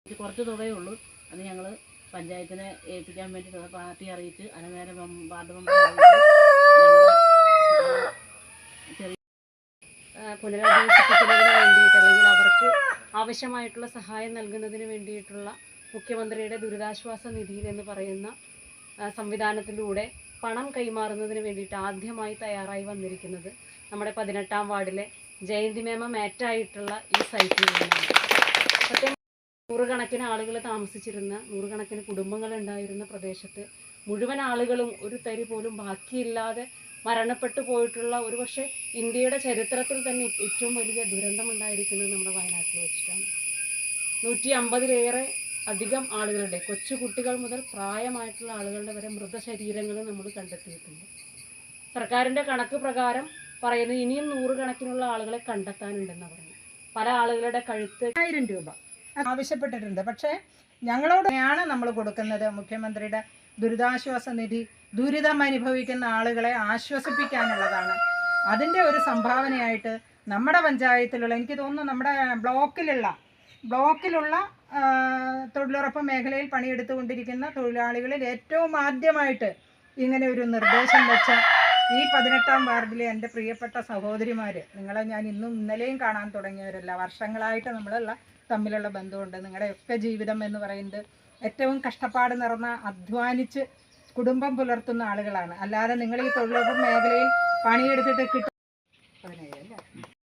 കുറച്ച് തുകയേ ഉള്ളൂ. അത് ഞങ്ങൾ പഞ്ചായത്തിനെ ഏൽപ്പിക്കാൻ വേണ്ടി പാർട്ടി അറിയിച്ച് അനേരം വാർഡ് മെമ്പർ പുനരധിവസിപ്പിക്കുന്നതിന് വേണ്ടിയിട്ട് അല്ലെങ്കിൽ അവർക്ക് ആവശ്യമായിട്ടുള്ള സഹായം നൽകുന്നതിന് വേണ്ടിയിട്ടുള്ള മുഖ്യമന്ത്രിയുടെ ദുരിതാശ്വാസ നിധിയിൽ എന്ന് പറയുന്ന സംവിധാനത്തിലൂടെ പണം കൈമാറുന്നതിന് വേണ്ടിയിട്ട് ആദ്യമായി തയ്യാറായി വന്നിരിക്കുന്നത് നമ്മുടെ 18-ാം വാർഡിലെ ജയന്തി മേമ മാറ്റായിട്ടുള്ള ഈ സൈറ്റിൽ നിന്നാണ്. സത്യം നൂറുകണക്കിന് ആളുകൾ താമസിച്ചിരുന്ന, നൂറുകണക്കിന് കുടുംബങ്ങൾ ഉണ്ടായിരുന്ന പ്രദേശത്ത് മുഴുവൻ ആളുകളും ഒരു തരി പോലും ബാക്കിയില്ലാതെ മരണപ്പെട്ടു പോയിട്ടുള്ള ഒരുപക്ഷെ ഇന്ത്യയുടെ ചരിത്രത്തിൽ തന്നെ ഏറ്റവും വലിയ ദുരന്തമുണ്ടായിരിക്കുന്നത് നമ്മുടെ വയനാട്ടിൽ വെച്ചിട്ടാണ്. 150-ലേറെ അധികം ആളുകളുടെ, കൊച്ചുകുട്ടികൾ മുതൽ പ്രായമായിട്ടുള്ള ആളുകളുടെ വരെ മൃതശരീരങ്ങൾ നമ്മൾ കണ്ടെത്തിയിട്ടുണ്ട്. സർക്കാരിൻ്റെ കണക്ക് പ്രകാരം പറയുന്നത് ഇനിയും നൂറുകണക്കിനുള്ള ആളുകളെ കണ്ടെത്താനുണ്ടെന്ന് പറയുന്നു. പല ആളുകളുടെ കഴുത്ത് 1000 രൂപ ആവശ്യപ്പെട്ടിട്ടുണ്ട്. പക്ഷേ ഞങ്ങളോടെയാണ് നമ്മൾ കൊടുക്കുന്നത്. മുഖ്യമന്ത്രിയുടെ ദുരിതാശ്വാസ നിധി ദുരിതം അനുഭവിക്കുന്ന ആളുകളെ ആശ്വസിപ്പിക്കാനുള്ളതാണ്. അതിൻ്റെ ഒരു സംഭാവനയായിട്ട് നമ്മുടെ പഞ്ചായത്തിലുള്ള, എനിക്ക് തോന്നുന്നു നമ്മുടെ ബ്ലോക്കിലുള്ള തൊഴിലുറപ്പ് മേഖലയിൽ പണിയെടുത്തുകൊണ്ടിരിക്കുന്ന തൊഴിലാളികളിൽ ഏറ്റവും ആദ്യമായിട്ട് ഇങ്ങനെ ഒരു നിർദ്ദേശം വെച്ച ഈ 18-ാം വാർഡിലെ എൻ്റെ പ്രിയപ്പെട്ട സഹോദരിമാർ, നിങ്ങളെ ഞാൻ ഇന്നും ഇന്നലെയും കാണാൻ തുടങ്ങിയവരല്ല, വർഷങ്ങളായിട്ട് തമ്മിലുള്ള ബന്ധമുണ്ട്. നിങ്ങളുടെയൊക്കെ ജീവിതം എന്ന് പറയുന്നത് ഏറ്റവും കഷ്ടപ്പാട് നിറഞ്ഞ അധ്വാനിച്ച് കുടുംബം പുലർത്തുന്ന ആളുകളാണ്. അല്ലാതെ നിങ്ങൾ ഈ തൊഴിലുറപ്പ് മേഖലയിൽ പണിയെടുത്തിട്ട്